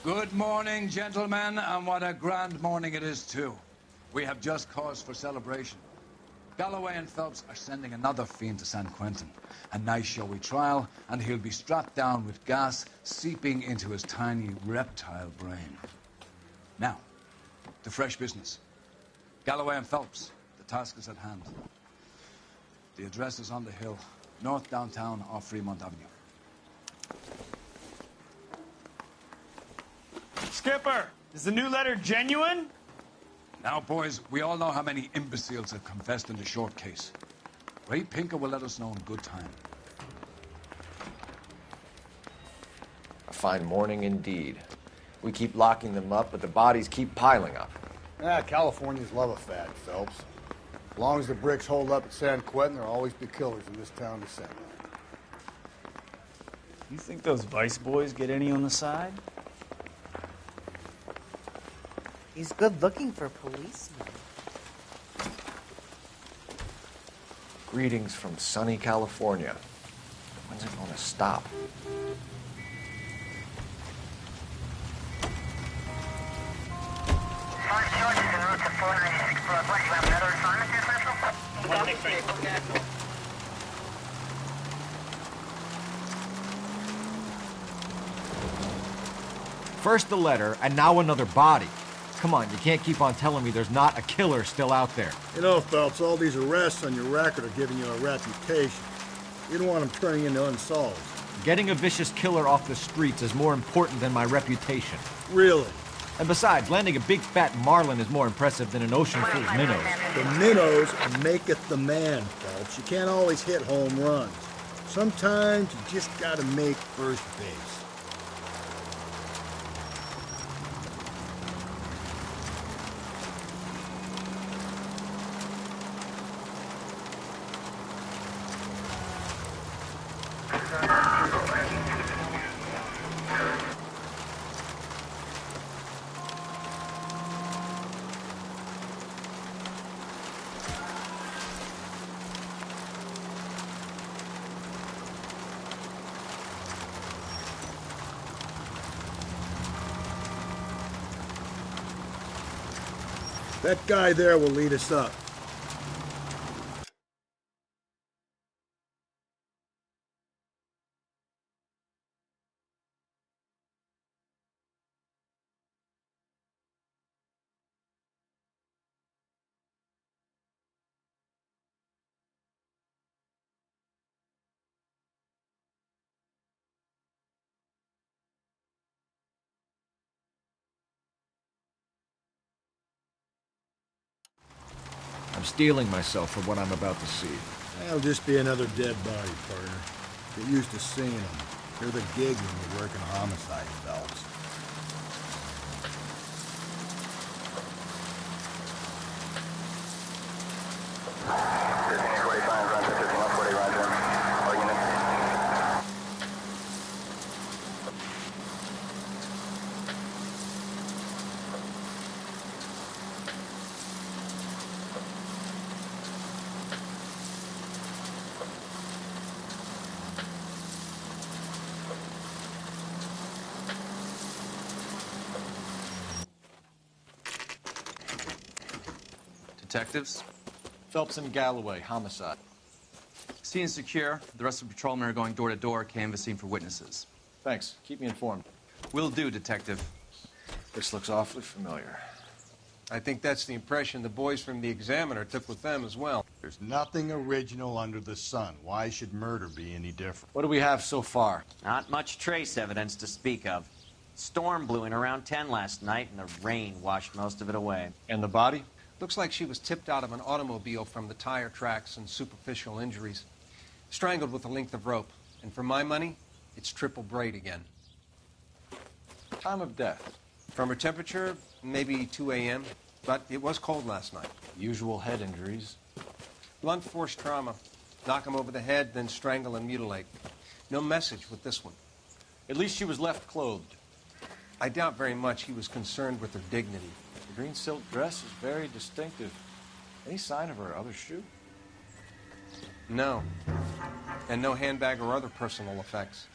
Good morning, gentlemen, and what a grand morning it is, too. We have just cause for celebration. Galloway and Phelps are sending another fiend to San Quentin. A nice showy trial, and he'll be strapped down with gas seeping into his tiny reptile brain. Now, to fresh business. Galloway and Phelps, the task is at hand. The address is on the hill, north downtown off Fremont Avenue. Skipper, is the new letter genuine? Now, boys, we all know how many imbeciles have confessed in the short case. Ray Pinker will let us know in good time. A fine morning indeed. We keep locking them up, but the bodies keep piling up. Californians love a fad, Phelps. As long as the bricks hold up at San Quentin, there'll always be killers in this town to send. You think those Vice boys get any on the side? He's good looking for a policeman. Greetings from sunny California. When's it going to stop? George is en route to 496 Broadway. You have another assignment here, Central? First the letter, and now another body. Come on, you can't keep on telling me there's not a killer still out there. You know, Phelps, all these arrests on your record are giving you a reputation. You don't want them turning into unsolved. Getting a vicious killer off the streets is more important than my reputation. Really? And besides, landing a big fat marlin is more impressive than an ocean full of minnows. The minnows maketh the man, Phelps. You can't always hit home runs. Sometimes you just gotta make first base. That guy there will lead us up. I'm steeling myself for what I'm about to see. That'll just be another dead body, partner. Get used to seeing them. They're the gig when you work in homicide, Phelps. Detectives? Phelps and Galloway, homicide. Scene secure. The rest of the patrolmen are going door to door, canvassing for witnesses. Thanks. Keep me informed. Will do, Detective. This looks awfully familiar. I think that's the impression the boys from the Examiner took with them as well. There's nothing original under the sun. Why should murder be any different? What do we have so far? Not much trace evidence to speak of. Storm blew in around 10 last night, and the rain washed most of it away. And the body? Looks like she was tipped out of an automobile from the tire tracks and superficial injuries. Strangled with a length of rope. And for my money, it's triple braid again. Time of death? From her temperature, maybe 2 a.m., but it was cold last night. Usual head injuries. Blunt force trauma. Knock him over the head, then strangle and mutilate. No message with this one. At least she was left clothed. I doubt very much he was concerned with her dignity. The green silk dress is very distinctive. Any sign of her other shoe? No. And no handbag or other personal effects.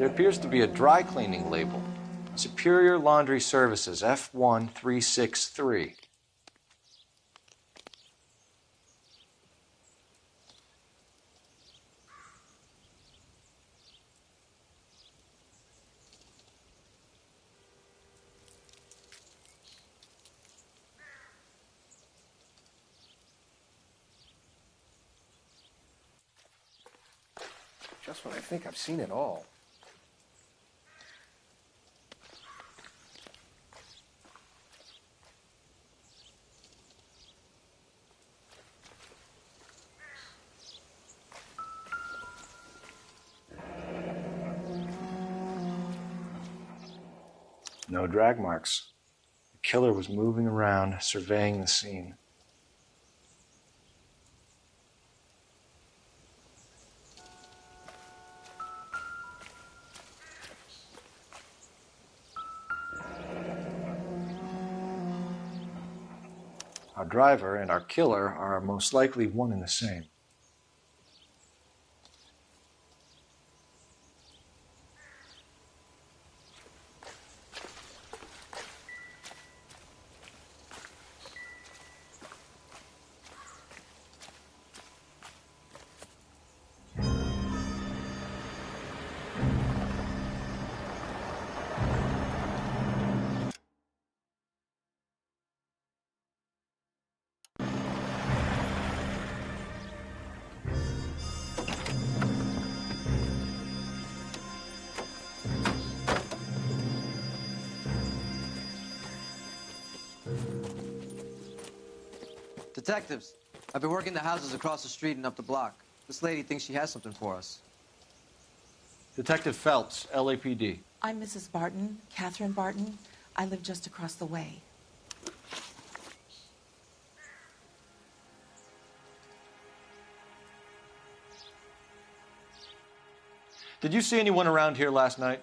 There appears to be a dry cleaning label. Superior Laundry Services, F1363. Just when I think I've seen it all. No drag marks. The killer was moving around, surveying the scene. Our driver and our killer are most likely one and the same. Detectives, I've been working the houses across the street and up the block. This lady thinks she has something for us. Detective Phelps, LAPD. I'm Mrs. Barton, Catherine Barton. I live just across the way. Did you see anyone around here last night?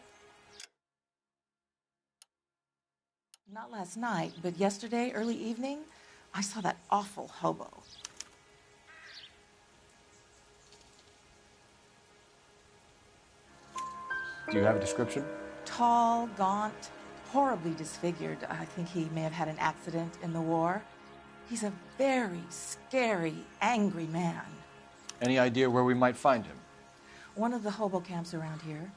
Not last night, but yesterday, early evening, I saw that awful hobo. Do you have a description? Tall, gaunt, horribly disfigured. I think he may have had an accident in the war. He's a very scary, angry man. Any idea where we might find him? One of the hobo camps around here.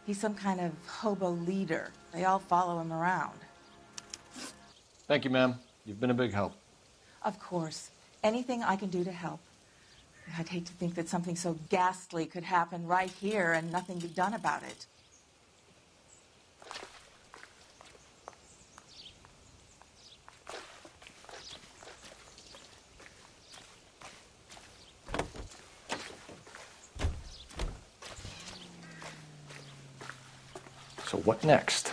He's some kind of hobo leader. They all follow him around. Thank you, ma'am. You've been a big help. Of course. Anything I can do to help. I'd hate to think that something so ghastly could happen right here and nothing be done about it. So what next?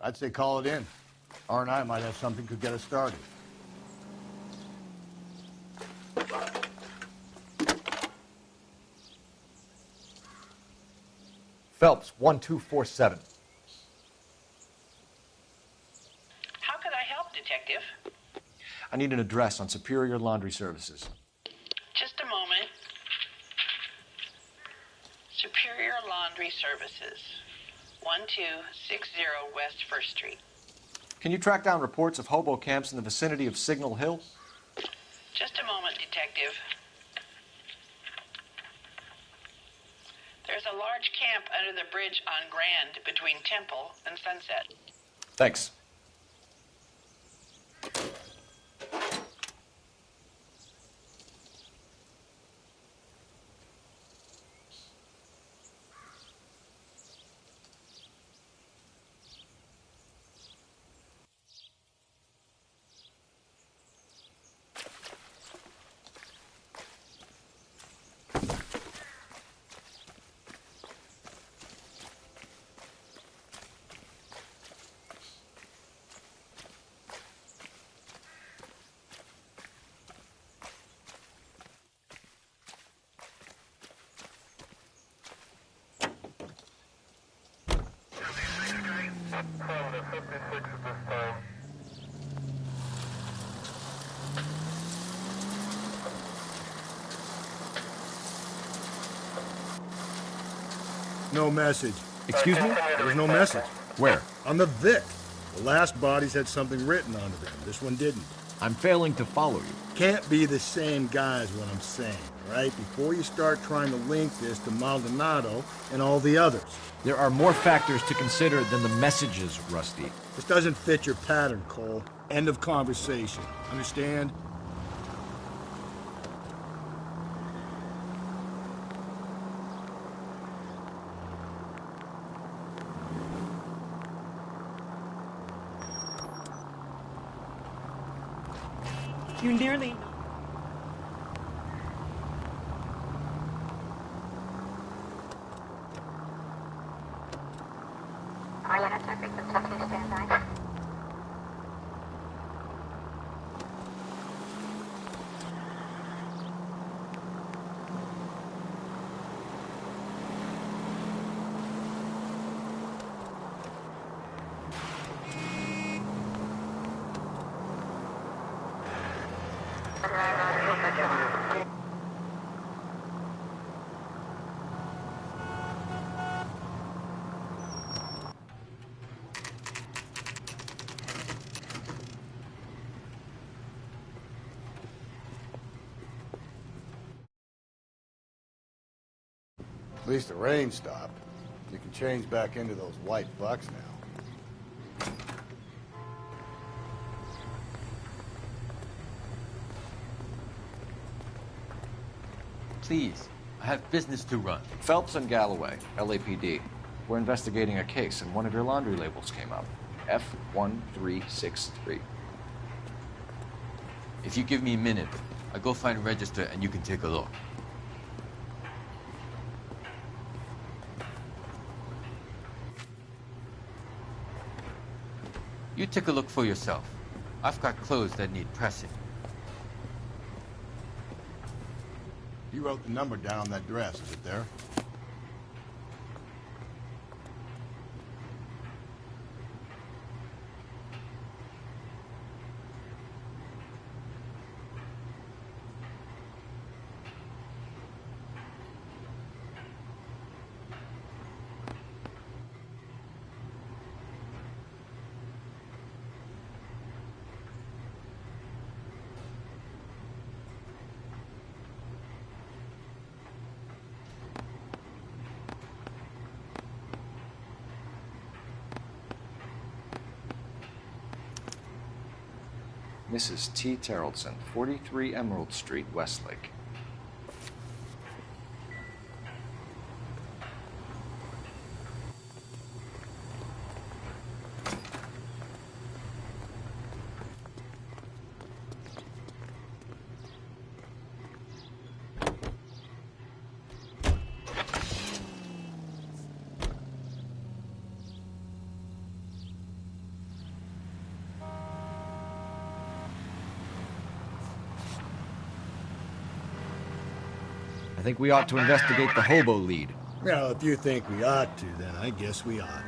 I'd say call it in. R&I might have something could get us started. Phelps, 1247. How could I help, Detective? I need an address on Superior Laundry Services. Just a moment. Superior Laundry Services, 1260 West 1st Street. Can you track down reports of hobo camps in the vicinity of Signal Hill? Just a moment, Detective. There's a large camp under the bridge on Grand between Temple and Sunset. Thanks. No message. Excuse me? There was no message. Where? On the Vic. The last bodies had something written onto them. This one didn't. I'm failing to follow you. Can't be the same guy is what I'm saying, right? Before you start trying to link this to Maldonado and all the others. There are more factors to consider than the messages, Rusty. This doesn't fit your pattern, Cole. End of conversation. Understand? You nearly... Mariana traffic with something stand by. At least the rain stopped. You can change back into those white bucks now. Please, I have business to run. Phelps and Galloway, LAPD. We're investigating a case, and one of your laundry labels came up. F1363. If you give me a minute, I'll go find a register and you can take a look. You take a look for yourself. I've got clothes that need pressing. You wrote the number down on that dress, is it there? Mrs. T. Terrellson, 43 Emerald Street, Westlake. I think we ought to investigate the hobo lead. Well, if you think we ought to, then I guess we ought.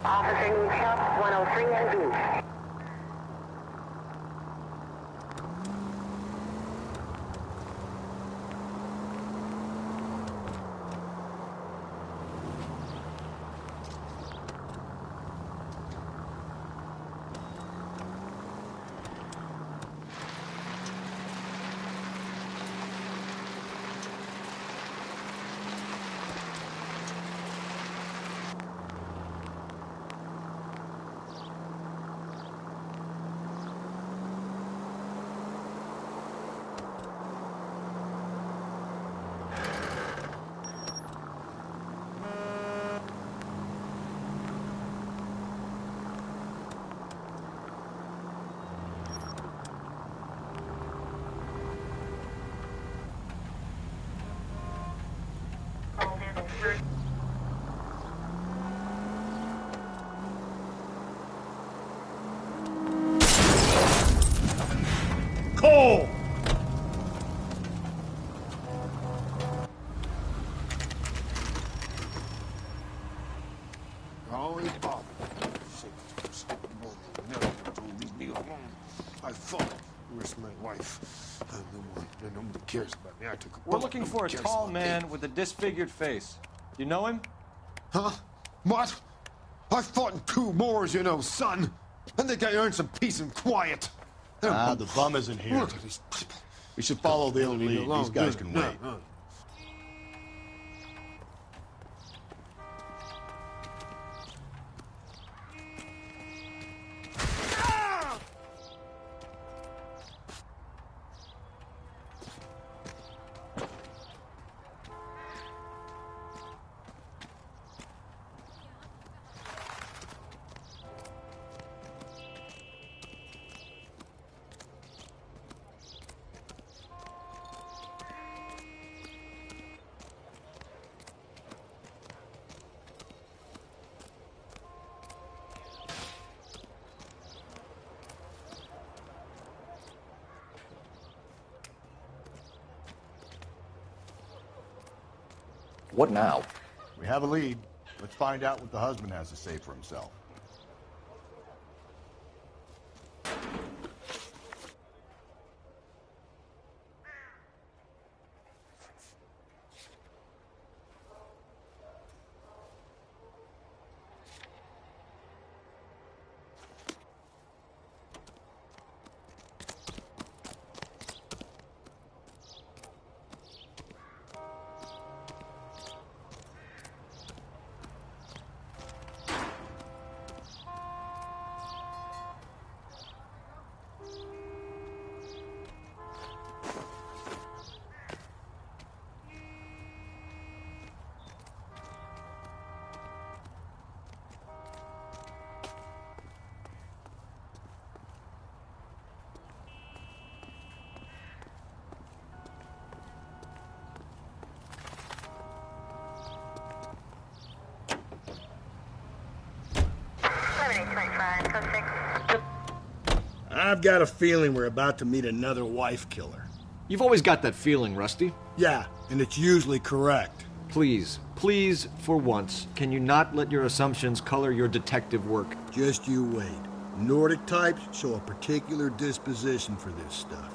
Officer needs help, 103 and B. Cole! Always bother. Never told leave me alone. I fought. Where's my wife? Nobody cares about me. I took a We're bullet. looking for a Nobody cares tall about man me. with a disfigured face. You know him? Huh? What? I fought in 2 wars, you know, son. I think I earned some peace and quiet. The bum isn't here. Look at these people. We should follow the Leave me lead. alone, These guys dude. can No, wait. no. What now? We have a lead. Let's find out what the husband has to say for himself. I've got a feeling we're about to meet another wife killer. You've always got that feeling, Rusty. Yeah, and it's usually correct. Please, for once, can you not let your assumptions color your detective work? Just you wait. Nordic types show a particular disposition for this stuff.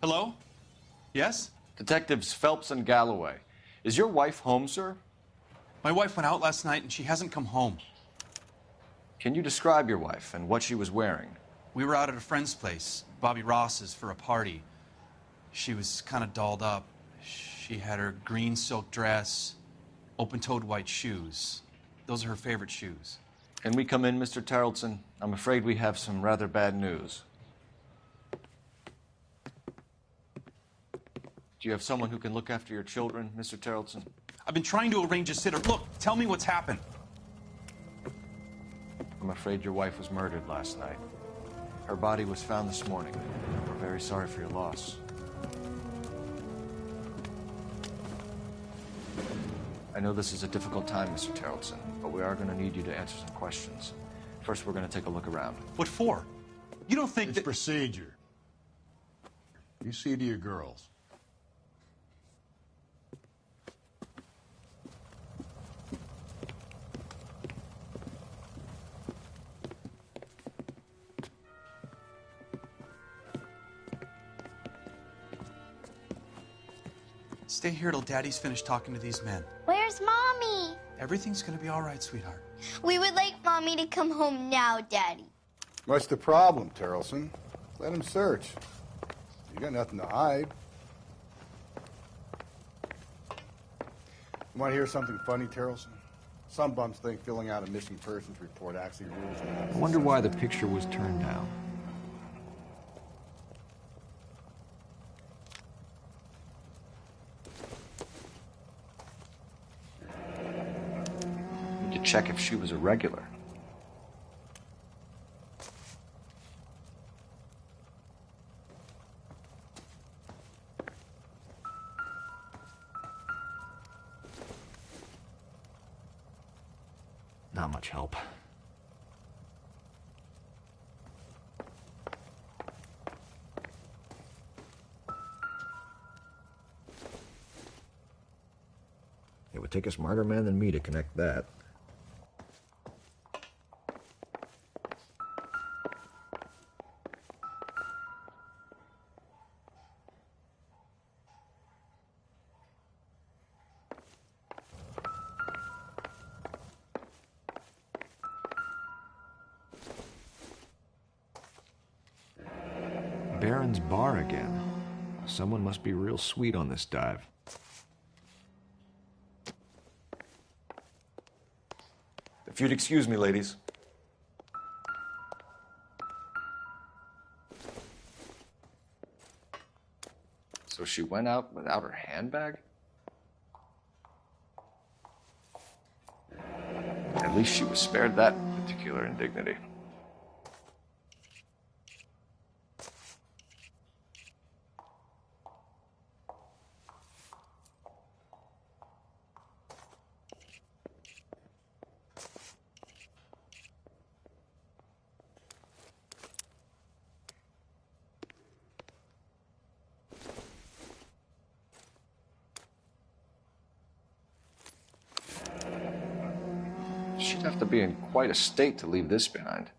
Hello? Yes? Detectives Phelps and Galloway. Is your wife home, sir? My wife went out last night and she hasn't come home. Can you describe your wife and what she was wearing? We were out at a friend's place, Bobby Ross's, for a party. She was kind of dolled up. She had her green silk dress, open-toed white shoes. Those are her favorite shoes. Can we come in, Mr. Tarleton? I'm afraid we have some rather bad news. Do you have someone who can look after your children, Mr. Tarleton? I've been trying to arrange a sitter. Look, tell me what's happened. I'm afraid your wife was murdered last night. Her body was found this morning. We're very sorry for your loss. I know this is a difficult time, Mr. Tarleton, but we are going to need you to answer some questions. First, we're going to take a look around. What for? You don't think it's procedure. You see to your girls. Stay here till Daddy's finished talking to these men. Where's Mommy? Everything's gonna be all right, sweetheart. We would like Mommy to come home now, Daddy. What's the problem, Tarleton? Let him search. You got nothing to hide. You want to hear something funny, Tarleton? Some bums think filling out a missing persons report actually rules them out. I wonder why the picture was turned down. To check if she was a regular. Not much help. It would take a smarter man than me to connect that. Baron's bar again. Someone must be real sweet on this dive. If you'd excuse me, ladies. So she went out without her handbag? At least she was spared that particular indignity. She'd have to be in quite a state to leave this behind.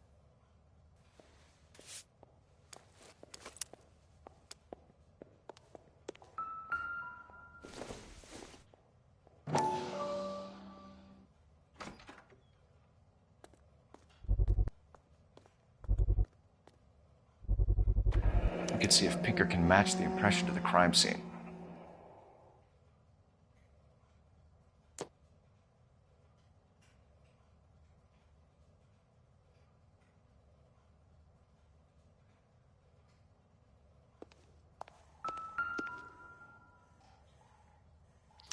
I could see if Pinker can match the impression to the crime scene.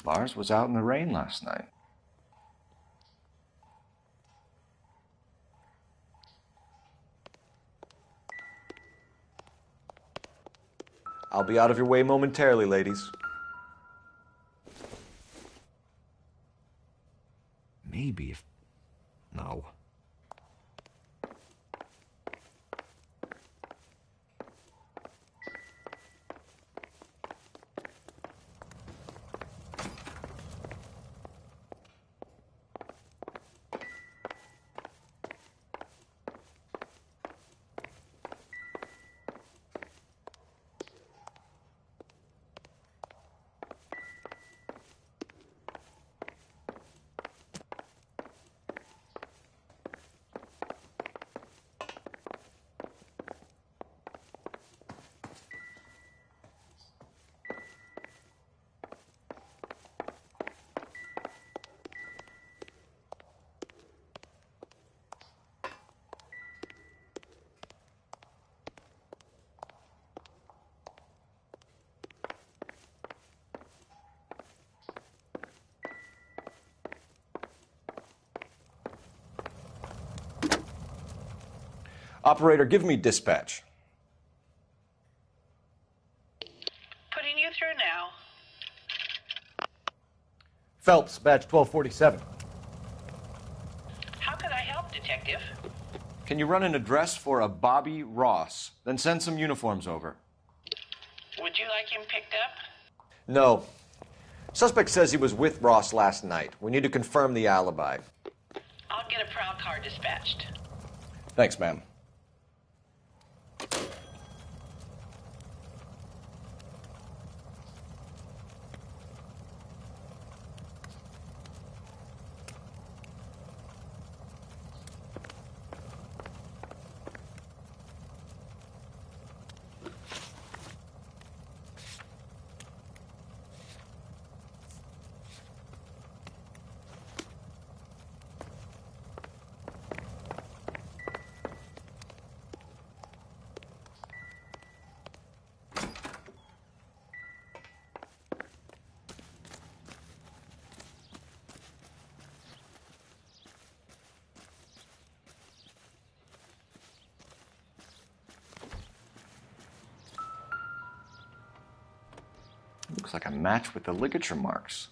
Lars was out in the rain last night. I'll be out of your way momentarily, ladies. Maybe if... No. Operator, give me dispatch. Putting you through now. Phelps, badge 1247. How could I help, Detective? Can you run an address for a Bobby Ross? Then send some uniforms over. Would you like him picked up? No. Suspect says he was with Ross last night. We need to confirm the alibi. I'll get a prowl car dispatched. Thanks, ma'am. Looks like a match with the ligature marks.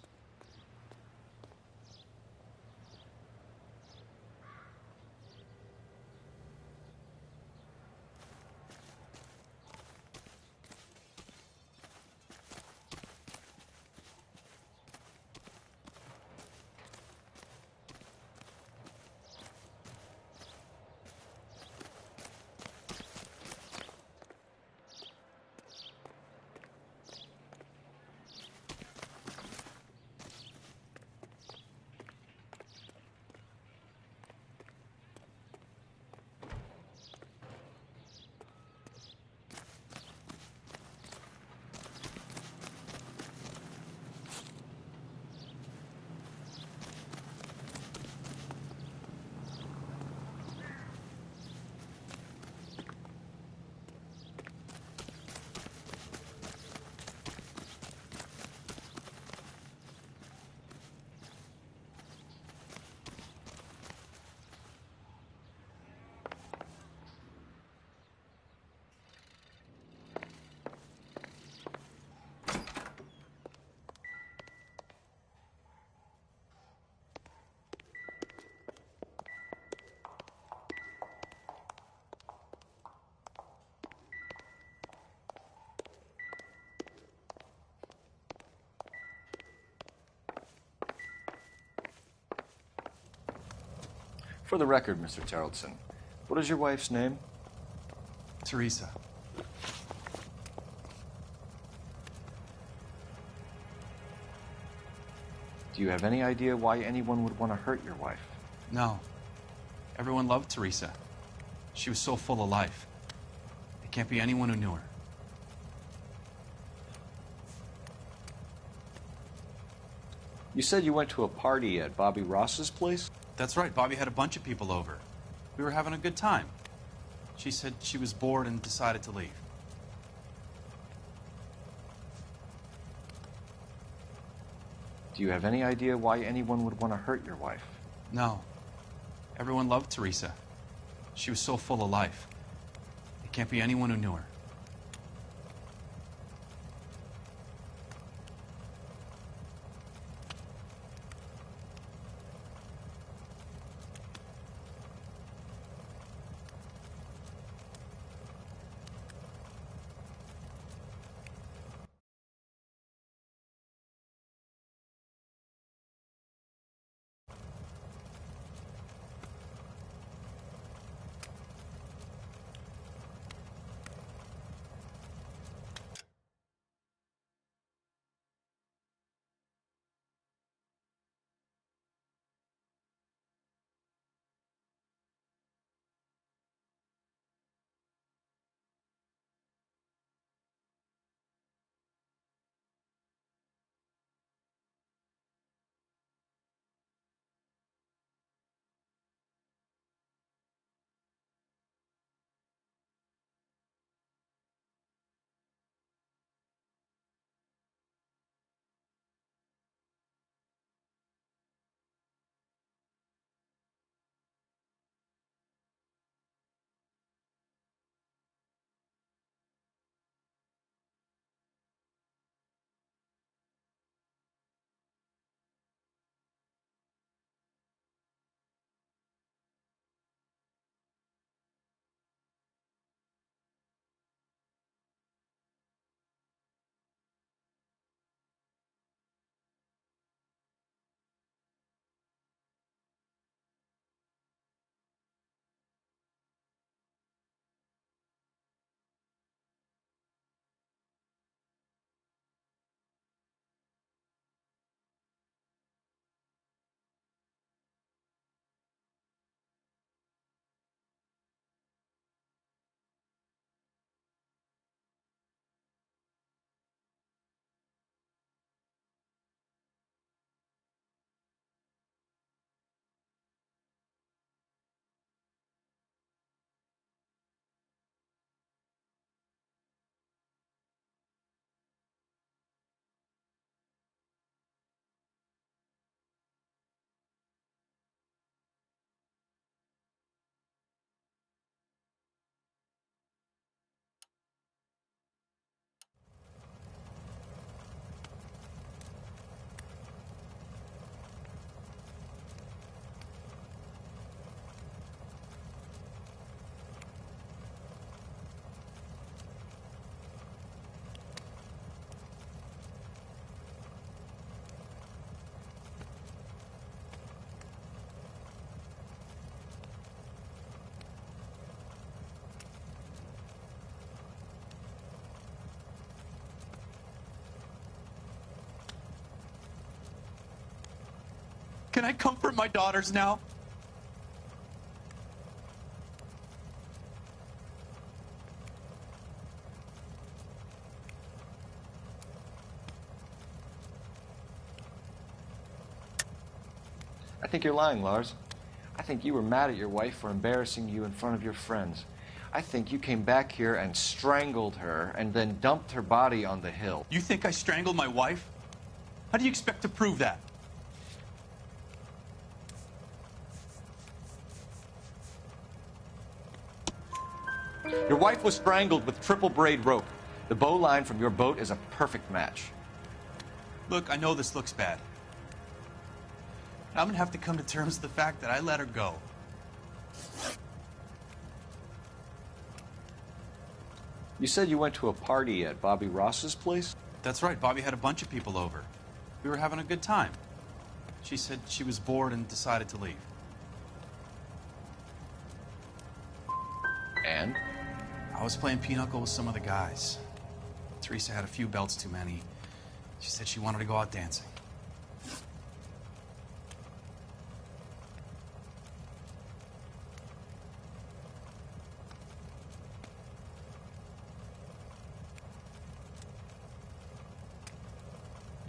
For the record, Mr. Terrelson, what is your wife's name? Teresa. Do you have any idea why anyone would want to hurt your wife? No. Everyone loved Teresa. She was so full of life. It can't be anyone who knew her. You said you went to a party at Bobby Ross's place? That's right. Bobby had a bunch of people over. We were having a good time. She said she was bored and decided to leave. Do you have any idea why anyone would want to hurt your wife? No. Everyone loved Teresa. She was so full of life. It can't be anyone who knew her. Can I comfort my daughters now? I think you're lying, Lars. I think you were mad at your wife for embarrassing you in front of your friends. I think you came back here and strangled her and then dumped her body on the hill. You think I strangled my wife? How do you expect to prove that? Your wife was strangled with triple braid rope. The bow line from your boat is a perfect match. Look, I know this looks bad. I'm gonna have to come to terms with the fact that I let her go. You said you went to a party at Bobby Ross's place? That's right, Bobby had a bunch of people over. We were having a good time. She said she was bored and decided to leave. And? I was playing pinochle with some of the guys. Teresa had a few belts too many. She said she wanted to go out dancing.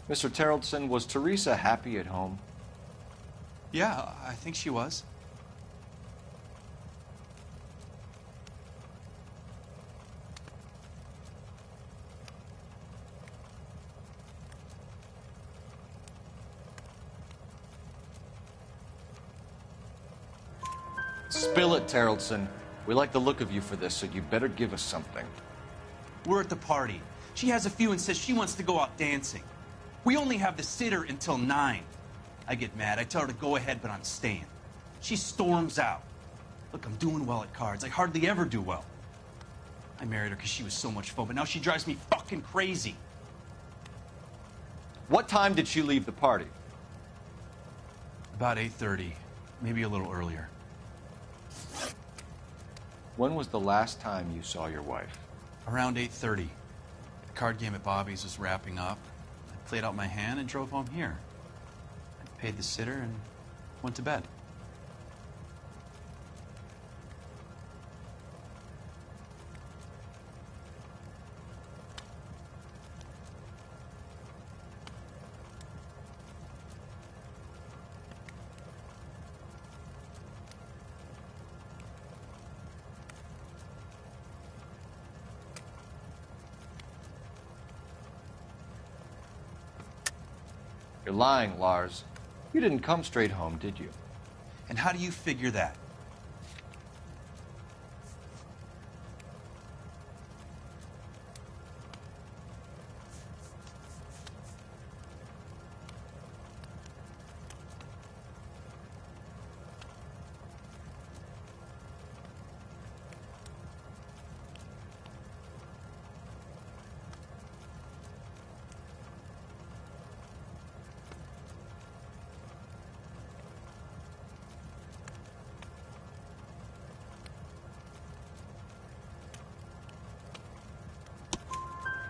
Mr. Terrellson, was Teresa happy at home? Yeah, I think she was. Spill it, Terrellson. We like the look of you for this, so you better give us something. We're at the party. She has a few and says she wants to go out dancing. We only have the sitter until 9. I get mad. I tell her to go ahead, but I'm staying. She storms out. Look, I'm doing well at cards. I hardly ever do well. I married her because she was so much fun, but now she drives me fucking crazy. What time did she leave the party? About 8:30, maybe a little earlier. When was the last time you saw your wife? Around 8:30. The card game at Bobby's was wrapping up. I played out my hand and drove home here. I paid the sitter and went to bed. You're lying, Lars. You didn't come straight home, did you? And how do you figure that?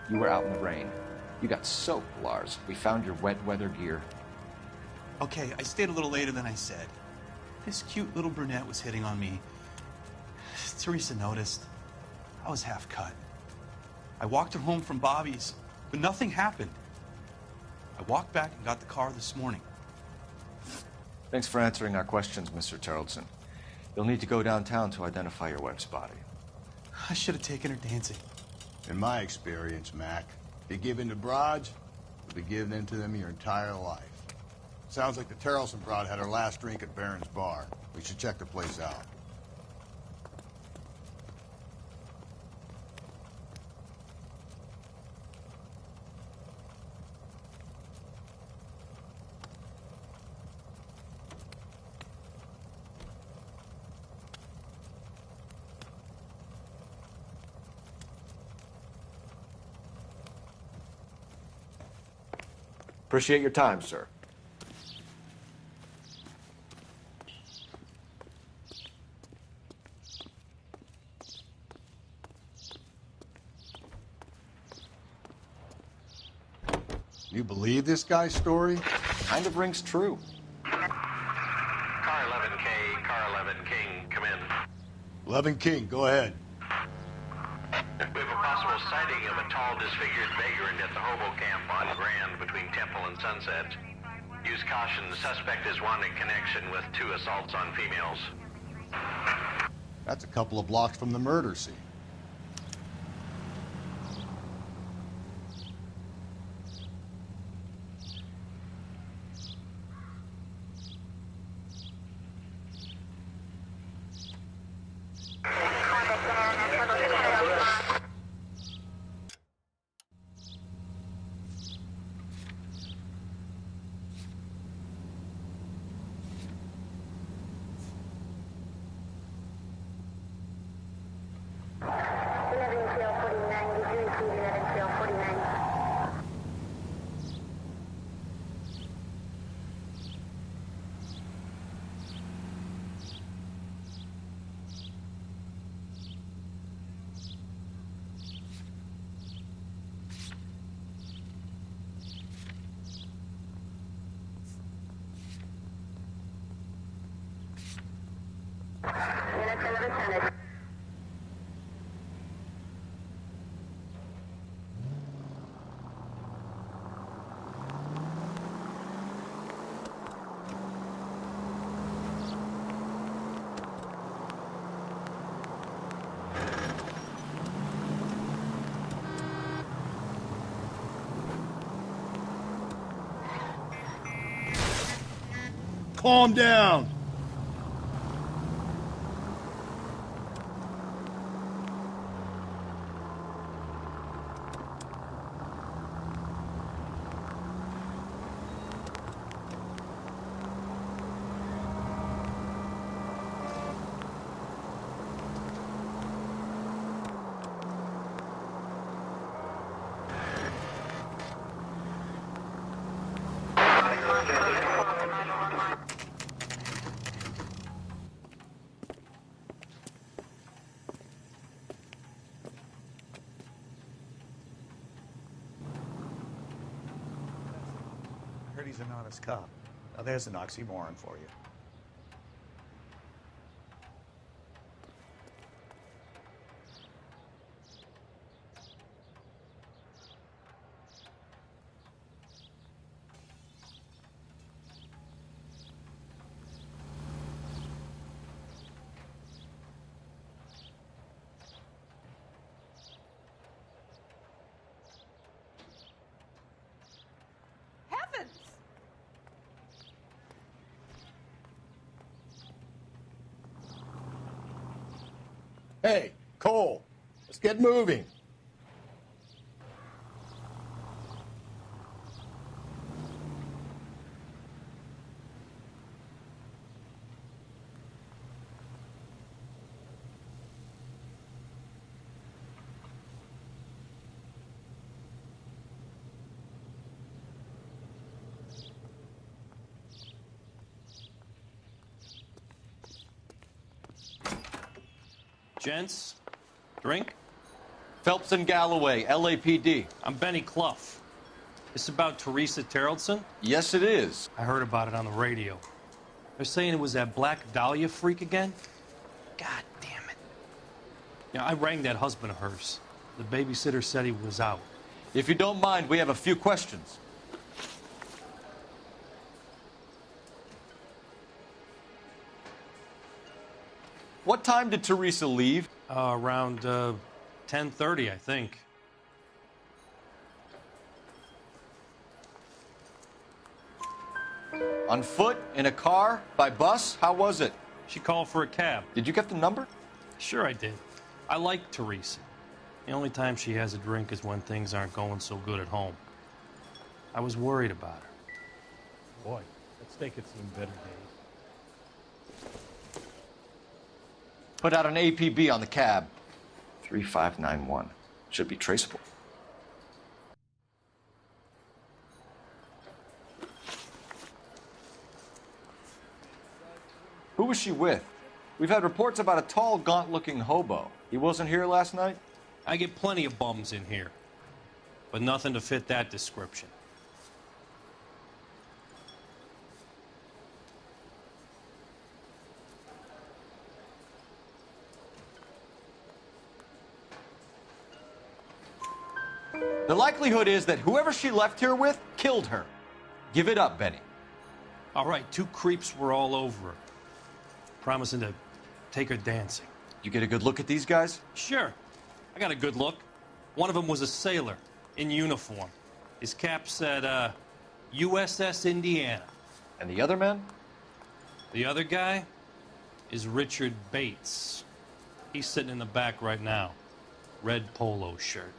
You were out in the rain. You got soaked, Lars. We found your wet weather gear. Okay, I stayed a little later than I said. This cute little brunette was hitting on me. Teresa noticed. I was half cut. I walked her home from Bobby's, but nothing happened. I walked back and got the car this morning. Thanks for answering our questions, Mr. Terrellson. You'll need to go downtown to identify your wife's body. I should have taken her dancing. In my experience, Mac, you give in to broads, you'll be giving in to them your entire life. Sounds like the Terrellson broad had her last drink at Barron's Bar. We should check the place out. Appreciate your time, sir. You believe this guy's story? Kind of rings true. 11 King, go ahead. We have a possible sighting of a tall, disfigured vagrant at the hobo camp on Grand between Temple and Sunset. Use caution. The suspect is wanting connection with 2 assaults on females. That's a couple of blocks from the murder scene. Calm down. Heard he's an honest cop. Now there's an oxymoron for you. Hey, Cole, let's get moving. Gents, drink? Phelps and Galloway, LAPD. I'm Benny Clough. This about Teresa Terrellson? Yes, it is. I heard about it on the radio. They're saying it was that Black Dahlia freak again? God damn it. Yeah, I rang that husband of hers. The babysitter said he was out. If you don't mind, we have a few questions. What time did Teresa leave? Around 10:30, I think. On foot? In a car? By bus? How was it? She called for a cab. Did you get the number? Sure I did. I like Teresa. The only time she has a drink is when things aren't going so good at home. I was worried about her. Boy, that steak had seen better days. Put out an APB on the cab. 3591. Should be traceable. Who was she with? We've had reports about a tall, gaunt-looking hobo. He wasn't here last night? I get plenty of bums in here, but nothing to fit that description. The likelihood is that whoever she left here with killed her. Give it up, Benny. All right, 2 creeps were all over her, promising to take her dancing. You get a good look at these guys? Sure. I got a good look. One of them was a sailor in uniform. His cap said, USS Indiana. And the other man? The other guy is Richard Bates. He's sitting in the back right now. Red polo shirt.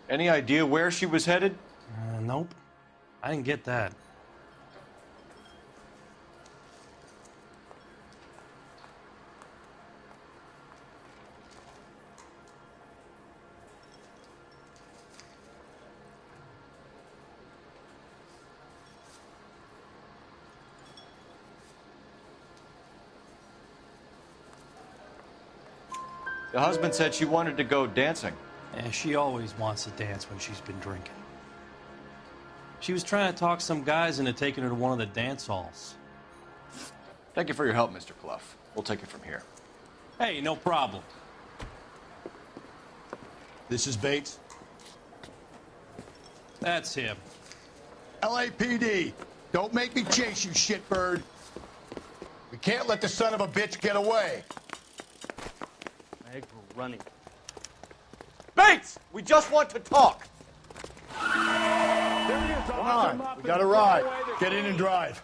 Any idea where she was headed? Nope. I didn't get that. The husband said she wanted to go dancing. Yeah, she always wants to dance when she's been drinking. She was trying to talk some guys into taking her to one of the dance halls. Thank you for your help, Mr. Clough. We'll take it from here. Hey, no problem. This is Bates. That's him. LAPD, don't make me chase you, shitbird. We can't let the son of a bitch get away. Meg, we're running. Bates! We just want to talk! Come on, we got a ride. Get in and drive.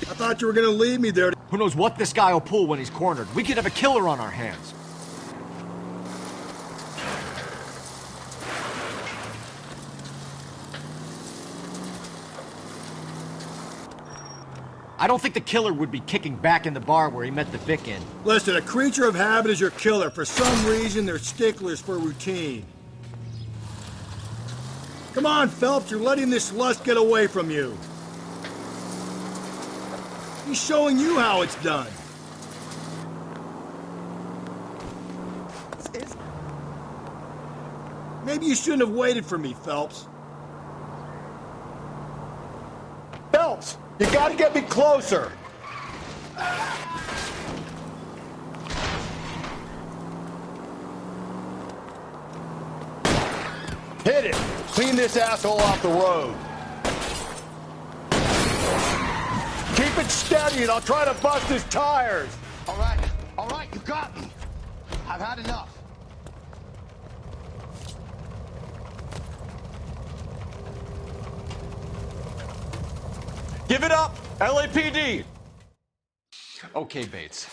I thought you were gonna leave me there. Who knows what this guy will pull when he's cornered? We could have a killer on our hands. I don't think the killer would be kicking back in the bar where he met the Vic in. Listen, a creature of habit is your killer. For some reason, they're sticklers for routine. Come on, Phelps, you're letting this lust get away from you. He's showing you how it's done. Maybe you shouldn't have waited for me, Phelps. Phelps, you gotta get me closer. Hit it. Clean this asshole off the road. Keep it steady and I'll try to bust his tires. All right, you got me. I've had enough. Give it up, LAPD! Okay, Bates.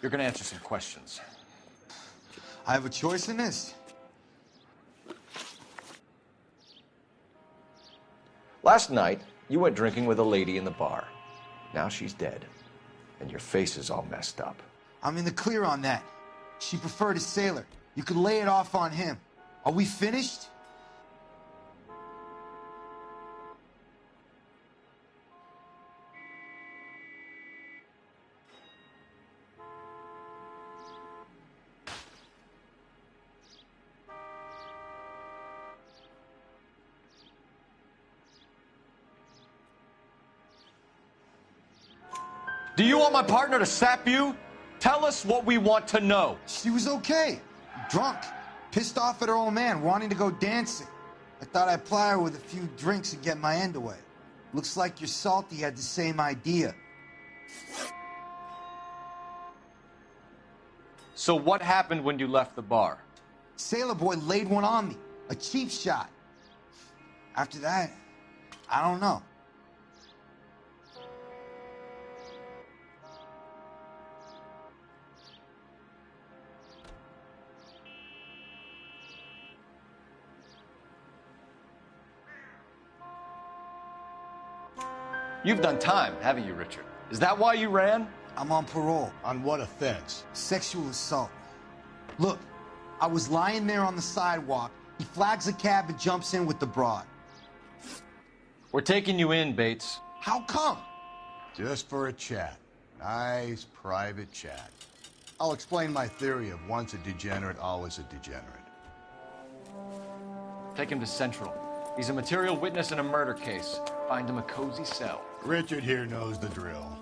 You're gonna answer some questions. I have a choice in this. Last night, you went drinking with a lady in the bar. Now she's dead, and your face is all messed up. I'm in the clear on that. She preferred a sailor. You could lay it off on him. Are we finished? Do you want my partner to sap you? Tell us what we want to know. She was okay. Drunk. Pissed off at her old man, wanting to go dancing. I thought I'd ply her with a few drinks and get my end away. Looks like your Salty had the same idea. So what happened when you left the bar? Sailor boy laid one on me. A cheap shot. After that, I don't know. You've done time, haven't you, Richard? Is that why you ran? I'm on parole. On what offense? Sexual assault. Look, I was lying there on the sidewalk. He flags a cab and jumps in with the broad. We're taking you in, Bates. How come? Just for a chat. Nice private chat. I'll explain my theory of once a degenerate, always a degenerate. Take him to Central. He's a material witness in a murder case. Find him a cozy cell. Richard here knows the drill.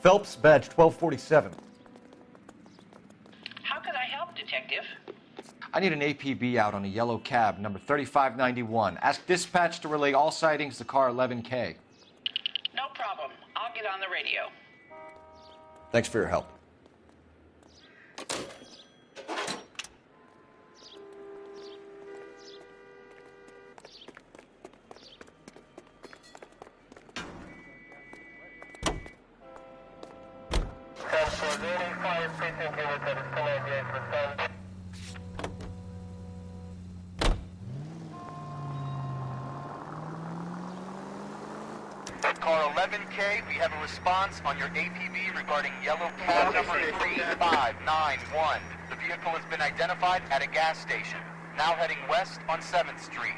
Phelps, badge 1247. How can I help, Detective? I need an APB out on a yellow cab, number 3591. Ask dispatch to relay all sightings to car 11K. No problem. I'll get on the radio. Thanks for your help. Car 11K, we have a response on your APB regarding yellow cab number 3591. The vehicle has been identified at a gas station. Now heading west on 7th Street.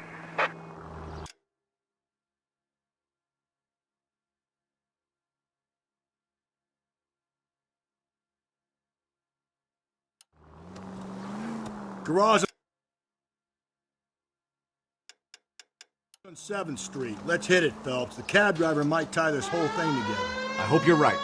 Garage on 7th Street. Let's hit it, Phelps. The cab driver might tie this whole thing together. I hope you're right.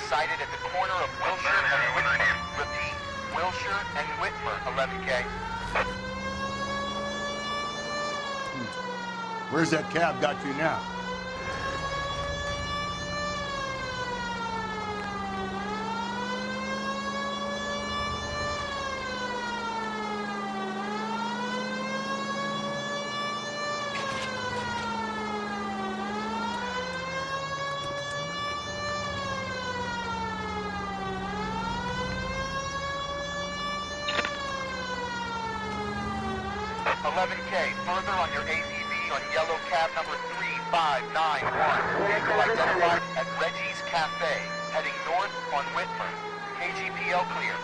Sighted at the corner of Wilshire and Whitmer. Repeat, Wilshire and Whitmer, 11K. Where's that cab got you now? Further on your APB on yellow cab number 3591. Vehicle identified at Reggie's Cafe, heading north on Whitmer. KGPL clear.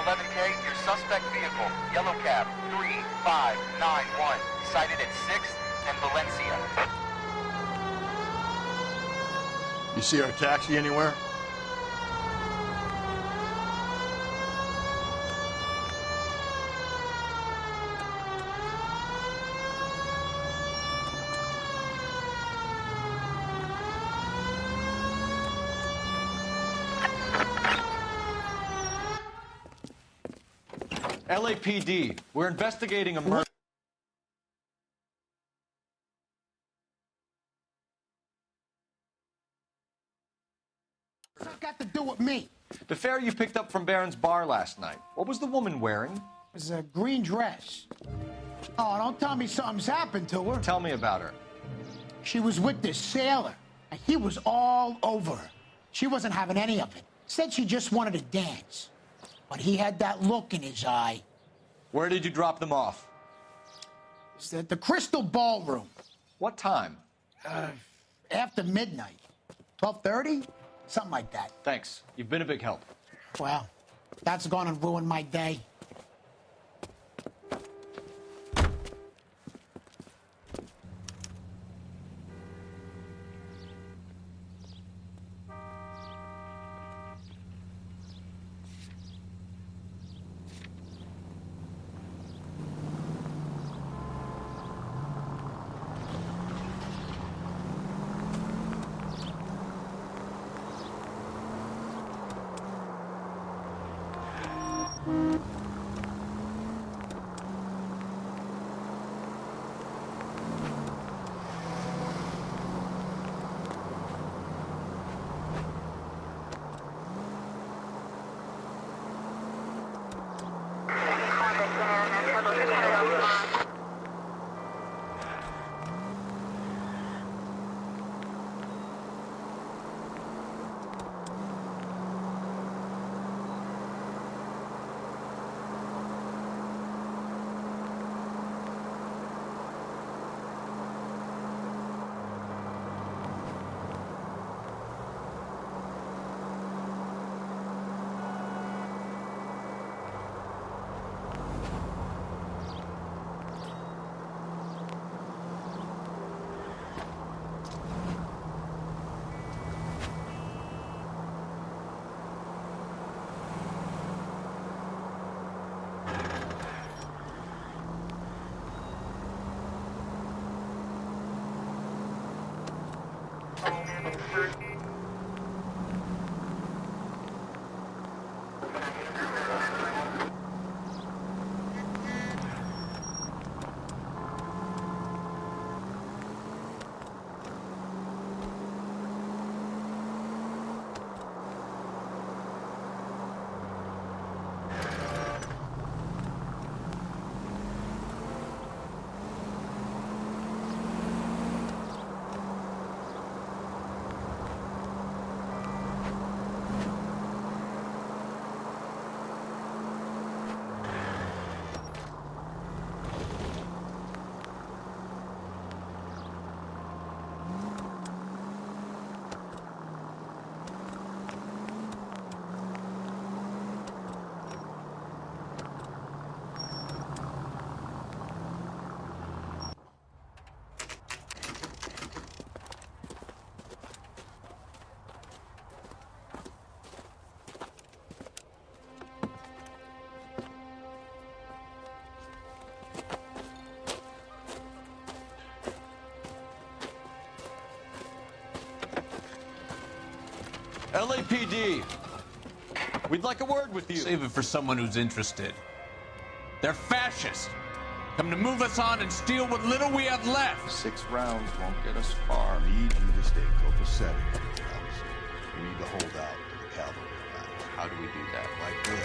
11K, your suspect vehicle, yellow cab 3591, sighted at 6th and Valencia. You see our taxi anywhere? LAPD, we're investigating a murder. What's that got to do with me? The fare you picked up from Barron's bar last night. What was the woman wearing? It was a green dress. Oh, don't tell me something's happened to her. Tell me about her. She was with this sailor, and he was all over her. She wasn't having any of it. Said she just wanted to dance. But he had that look in his eye. Where did you drop them off? It's at the Crystal Ballroom. What time? After midnight. 12:30? Something like that. Thanks. You've been a big help. Well, that's gonna ruin my day. LAPD, we'd like a word with you. Save it for someone who's interested. They're fascists. Come to move us on and steal what little we have left. 6 rounds won't get us far. I need you to stay copacetic, Phelps. You need to hold out to the cavalry rounds. How do we do that? Like this.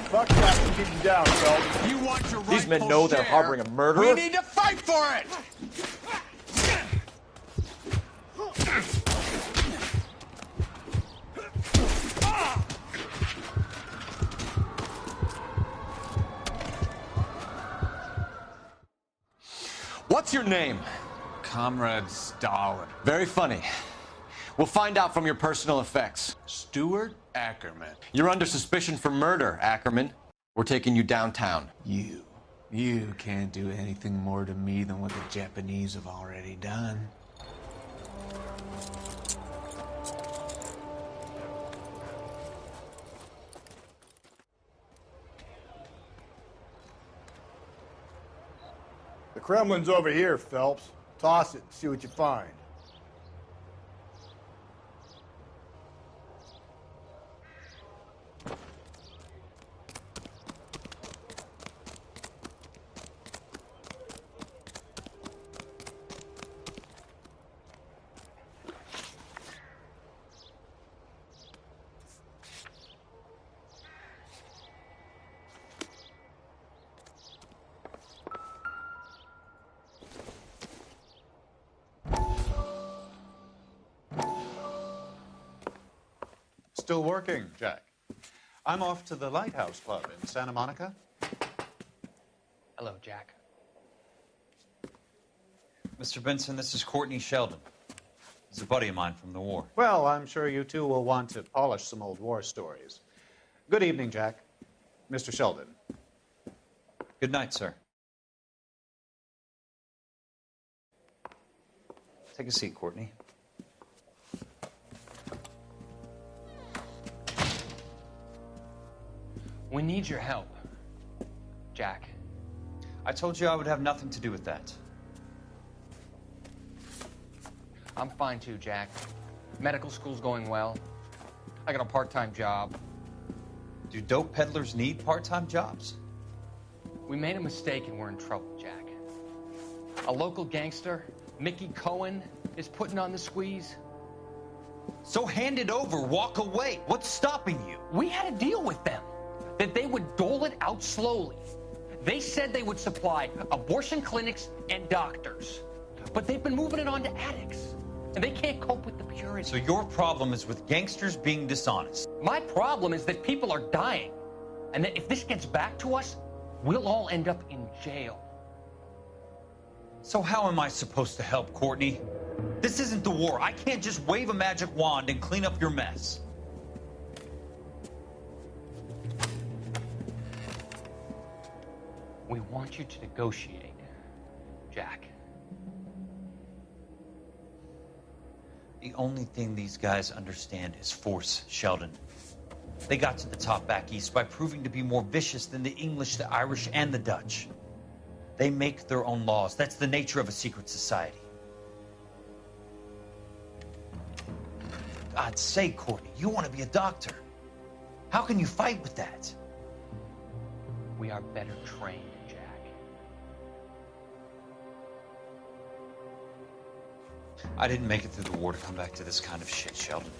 Fuck that and keep him down, Phelps. You want your These men rightful know they're share. harboring a murderer? We need to fight for it! What's your name? Comrade Stalin. Very funny. We'll find out from your personal effects. Stewart Ackerman. You're under suspicion for murder, Ackerman. We're taking you downtown. You can't do anything more to me than what the Japanese have already done. The Kremlin's over here, Phelps. Toss it and see what you find. Still working, Jack. I'm off to the Lighthouse Club in Santa Monica. Hello, Jack. Mr. Benson, this is Courtney Sheldon. He's a buddy of mine from the war. Well, I'm sure you two will want to polish some old war stories. Good evening, Jack. Mr. Sheldon. Good night, sir. Take a seat, Courtney. We need your help, Jack. I told you I would have nothing to do with that. I'm fine too, Jack. Medical school's going well. I got a part-time job. Do dope peddlers need part-time jobs? We made a mistake and we're in trouble, Jack. A local gangster, Mickey Cohen, is putting on the squeeze. So hand it over, walk away. What's stopping you? We had a deal with them that they would dole it out slowly. They said they would supply abortion clinics and doctors, but they've been moving it on to addicts, and they can't cope with the purity. So your problem is with gangsters being dishonest? My problem is that people are dying, and that if this gets back to us, we'll all end up in jail. So how am I supposed to help, Courtney? This isn't the war. I can't just wave a magic wand and clean up your mess. We want you to negotiate, Jack. The only thing these guys understand is force, Sheldon. They got to the top back east by proving to be more vicious than the English, the Irish, and the Dutch. They make their own laws. That's the nature of a secret society. God's sake, Courtney, you want to be a doctor. How can you fight with that? We are better trained, Jack. I didn't make it through the war to come back to this kind of shit, Sheldon.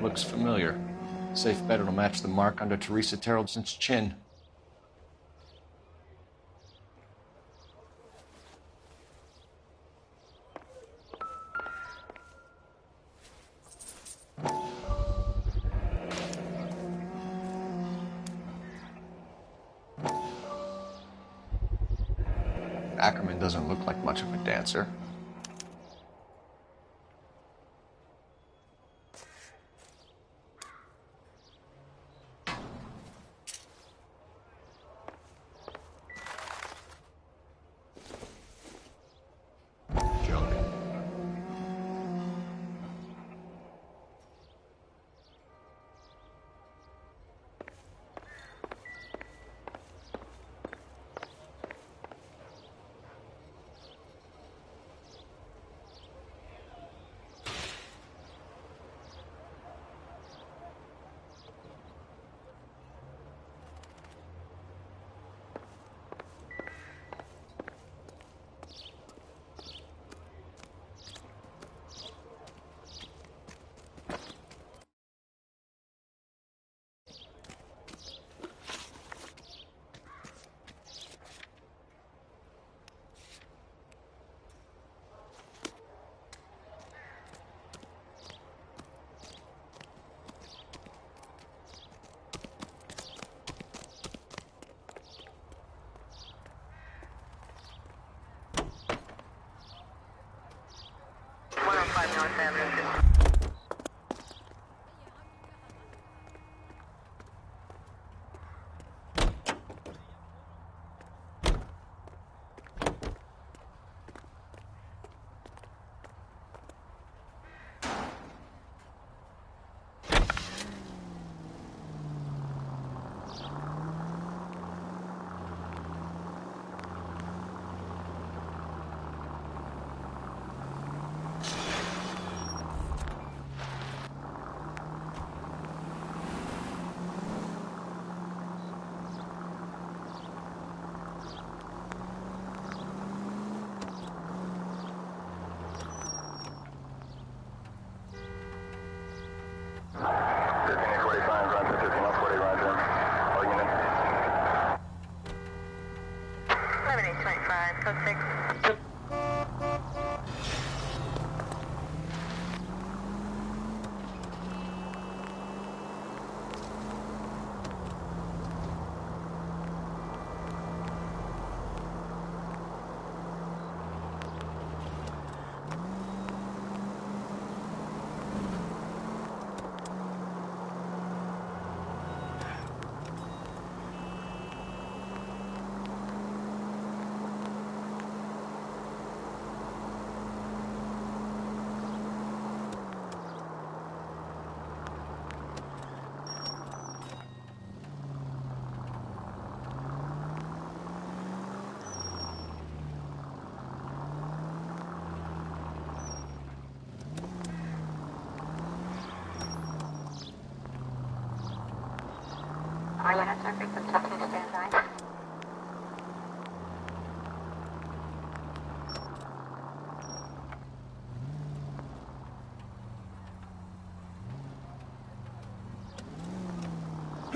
Looks familiar. Safe bet it'll match the mark under Teresa Terrelson's chin. Ackerman doesn't look like much of a dancer.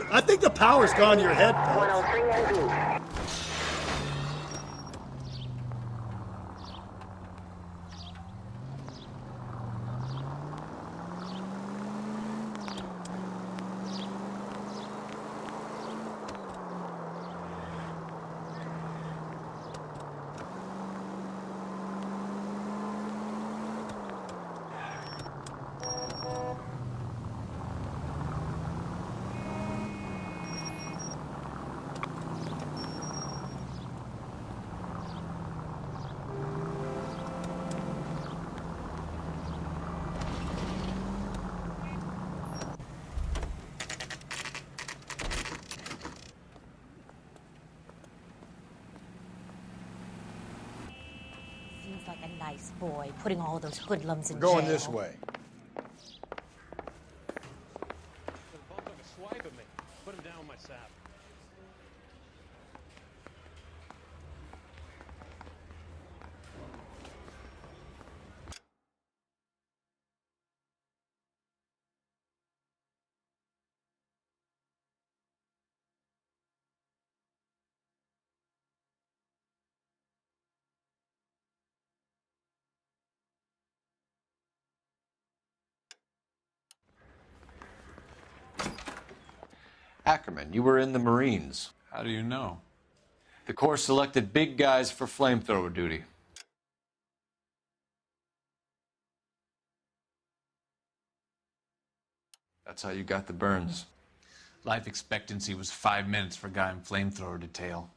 I think the power's gone to your head, Phelps. Seems like a nice boy, putting all those hoodlums in We're going jail. this way. Swipe at me. Put him down with my sap. Ackerman, you were in the Marines. How do you know? The Corps selected big guys for flamethrower duty. That's how you got the burns. Life expectancy was 5 minutes for a guy in flamethrower detail.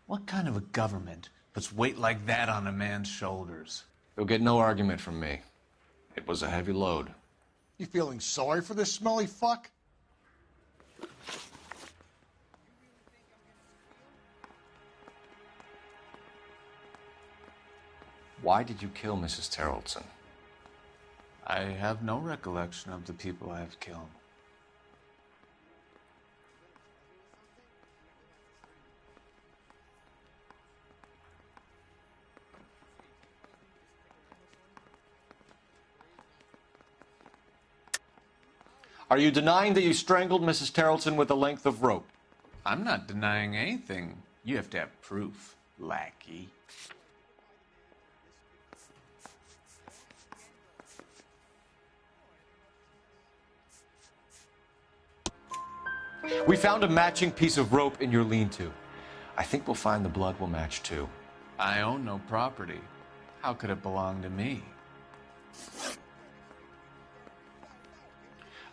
What kind of a government puts weight like that on a man's shoulders? You'll get no argument from me. It was a heavy load. You feeling sorry for this smelly fuck? Why did you kill Mrs. Terrelson? I have no recollection of the people I have killed. Are you denying that you strangled Mrs. Terrelson with a length of rope? I'm not denying anything. You have to have proof, lackey. We found a matching piece of rope in your lean-to. I think we'll find the blood will match too. I own no property. How could it belong to me?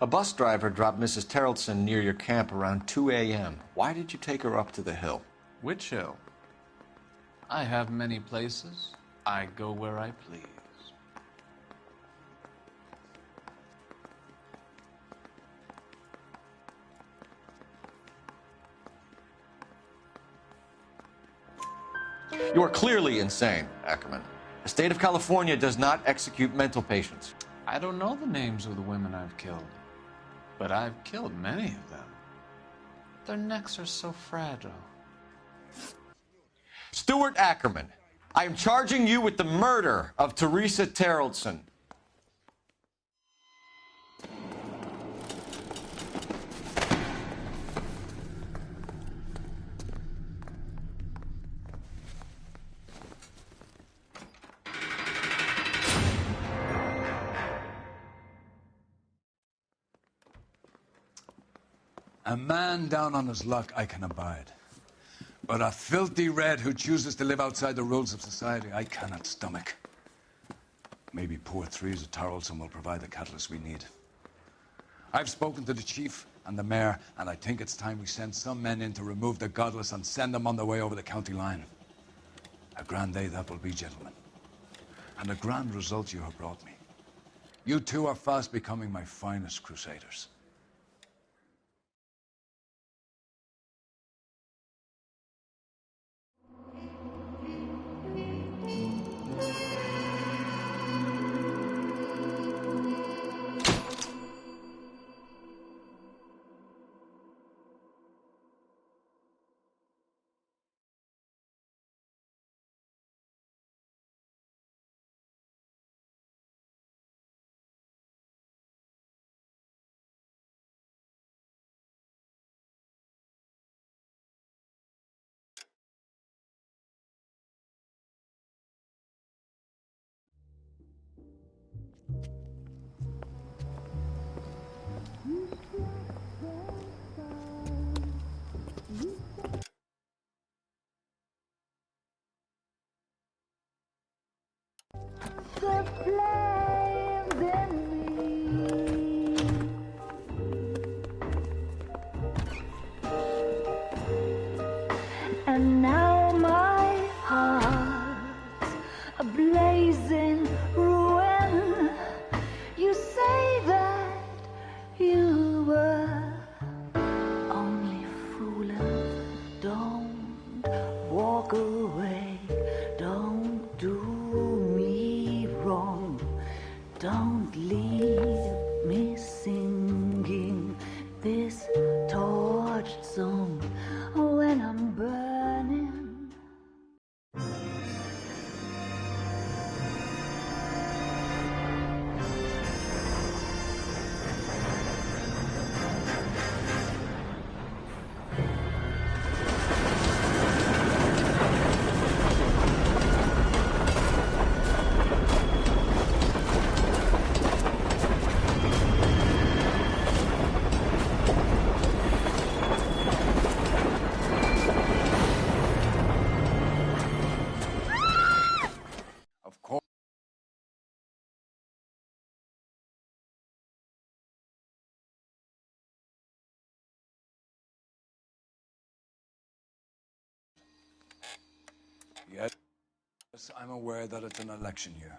A bus driver dropped Mrs. Terrelson near your camp around 2 a.m. Why did you take her up to the hill? Which hill? I have many places. I go where I please. You are clearly insane, Ackerman. The state of California does not execute mental patients. I don't know the names of the women I've killed, but I've killed many of them. Their necks are so fragile. Stuart Ackerman, I am charging you with the murder of Teresa Terrelson. A man down on his luck I can abide. But a filthy red who chooses to live outside the rules of society, I cannot stomach. Maybe poor Threes of Tarleton will provide the catalyst we need. I've spoken to the chief and the mayor, and I think it's time we send some men in to remove the godless and send them on their way over the county line. A grand day that will be, gentlemen. And a grand result you have brought me. You two are fast becoming my finest crusaders. And now my heart's a blazing ruin. You say that you were only fooling. Don't walk away. Don't do me wrong. Don't leave me singing this torched song when I'm burning. Yes, I'm aware that it's an election year.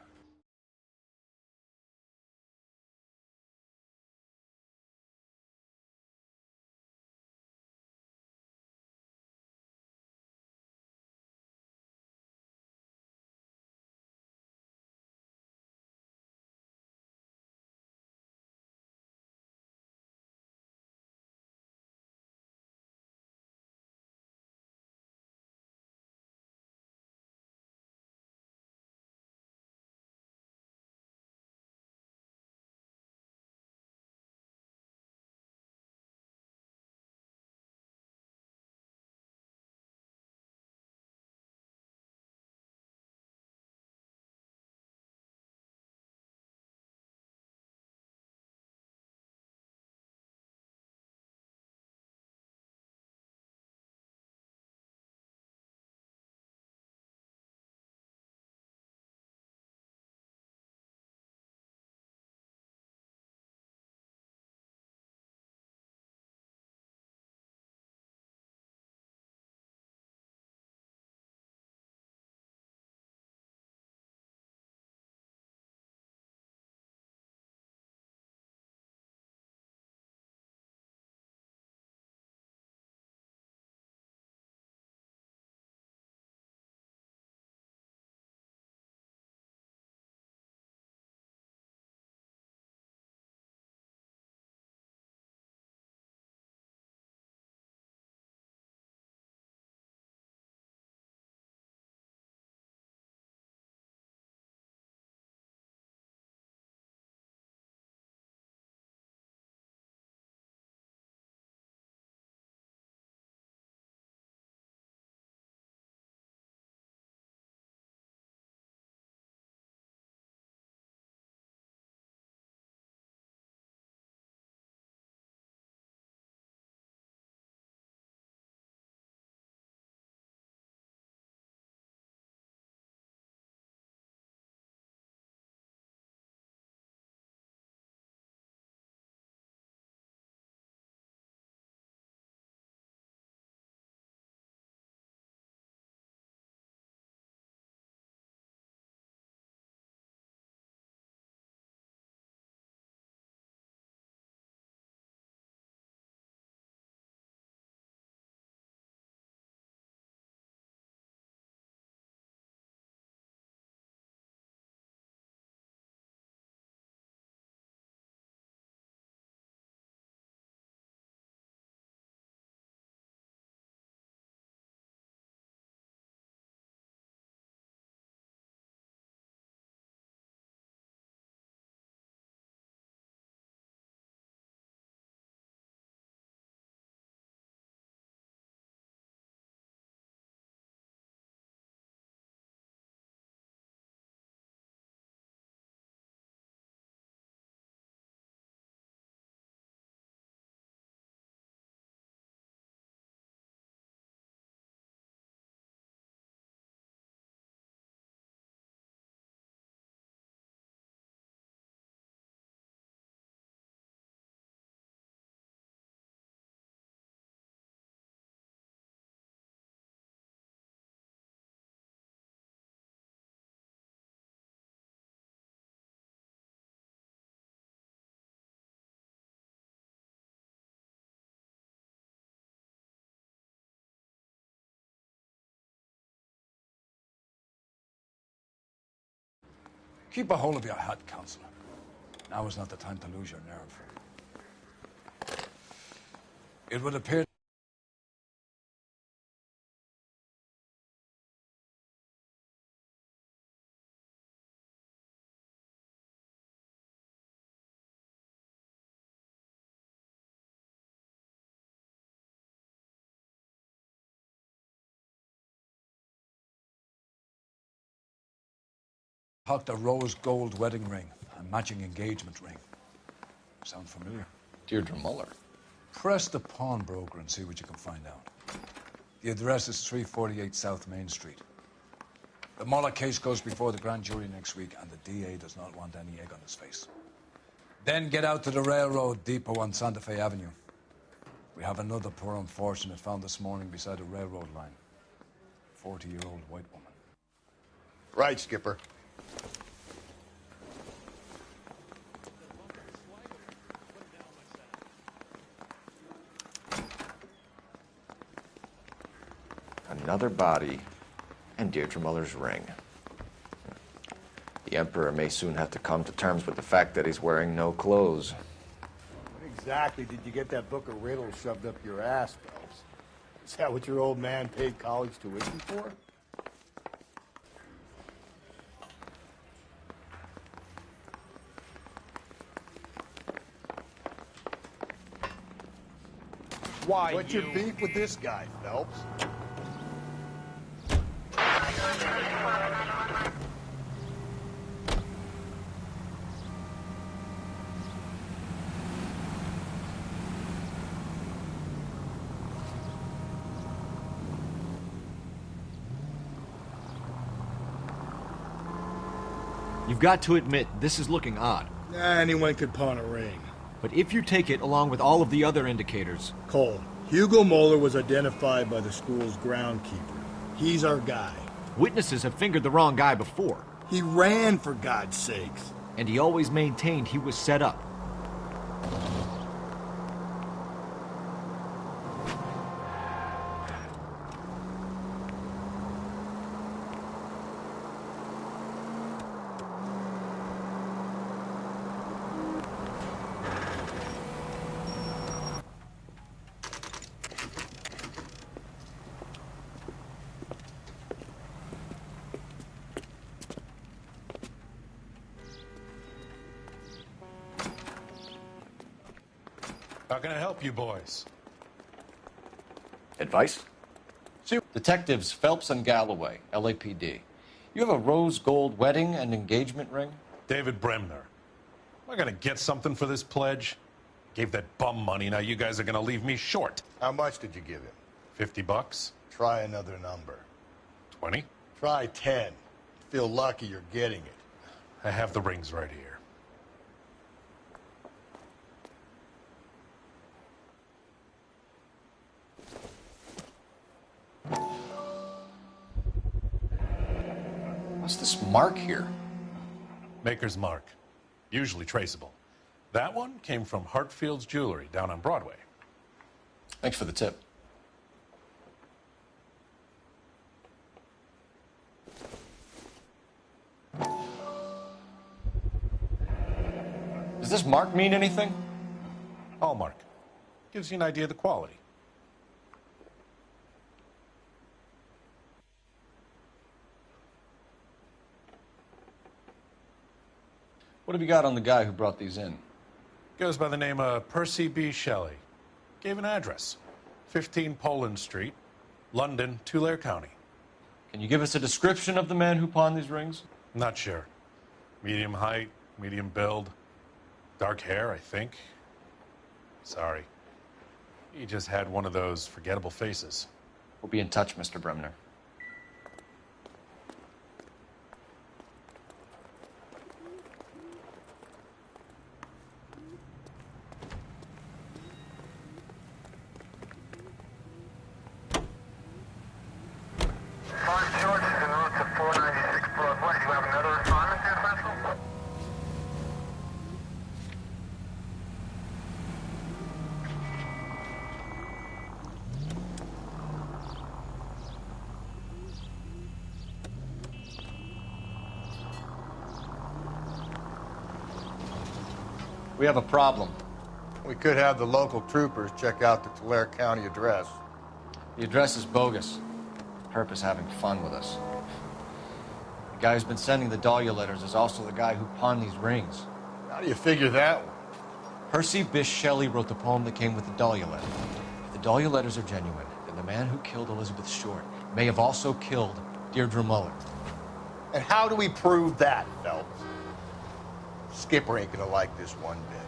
Keep a hold of your hat, Counselor. Now is not the time to lose your nerve. It would appear the rose gold wedding ring and matching engagement ring. Sound familiar? Deirdre Muller. Press the pawnbroker and see what you can find out. The address is 348 South Main Street. The Muller case goes before the grand jury next week, and the DA does not want any egg on his face. Then get out to the railroad depot on Santa Fe Avenue. We have another poor unfortunate found this morning beside a railroad line. 40-year-old white woman. Right, Skipper. Another body and Deirdre Muller's ring. The Emperor may soon have to come to terms with the fact that he's wearing no clothes. When exactly did you get that book of riddles shoved up your ass, Phelps? Is that what your old man paid college tuition for? Why, What's your beef with this guy, Phelps? You've got to admit, this is looking odd. Anyone could pawn a ring. But if you take it along with all of the other indicators... Cole, Hugo Moeller was identified by the school's groundkeeper. He's our guy. Witnesses have fingered the wrong guy before. He ran, for God's sakes. And he always maintained he was set up. How can I help you boys? Advice? Detectives Phelps and Galloway, LAPD. You have a rose gold wedding and engagement ring? David Bremner. Am I gonna get something for this pledge? Gave that bum money, now you guys are gonna leave me short. How much did you give him? $50? Try another number. 20? Try 10. Feel lucky you're getting it. I have the rings right here. What's this mark here? Maker's mark. Usually traceable. That one came from Hartfield's Jewelry down on Broadway. Thanks for the tip. Does this mark mean anything? Hallmark. Gives you an idea of the quality. What have you got on the guy who brought these in? Goes by the name of Percy B. Shelley. Gave an address. 15 Poland Street, London, Tulare County. Can you give us a description of the man who pawned these rings? Not sure. Medium height, medium build. Dark hair, I think. Sorry. He just had one of those forgettable faces. We'll be in touch, Mr. Bremner. George is en route to 496 Broadway. Do you have another assignment there, Central? We have a problem. We could have the local troopers check out the Tulare County address. The address is bogus. Herp is having fun with us. The guy who's been sending the Dahlia letters is also the guy who pawned these rings. How do you figure that one? Percy Bysshe Shelley wrote the poem that came with the Dahlia letter. If the Dahlia letters are genuine, then the man who killed Elizabeth Short may have also killed Deirdre Muller. And how do we prove that, Phelps? Skipper ain't gonna like this one bit.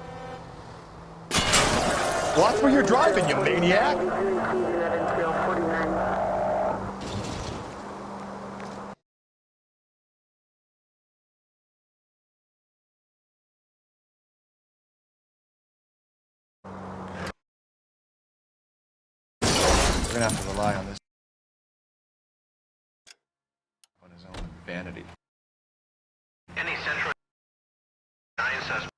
Watch where you're driving, you maniac! We're gonna have to rely on this. On his own vanity. Any Central 9 suspect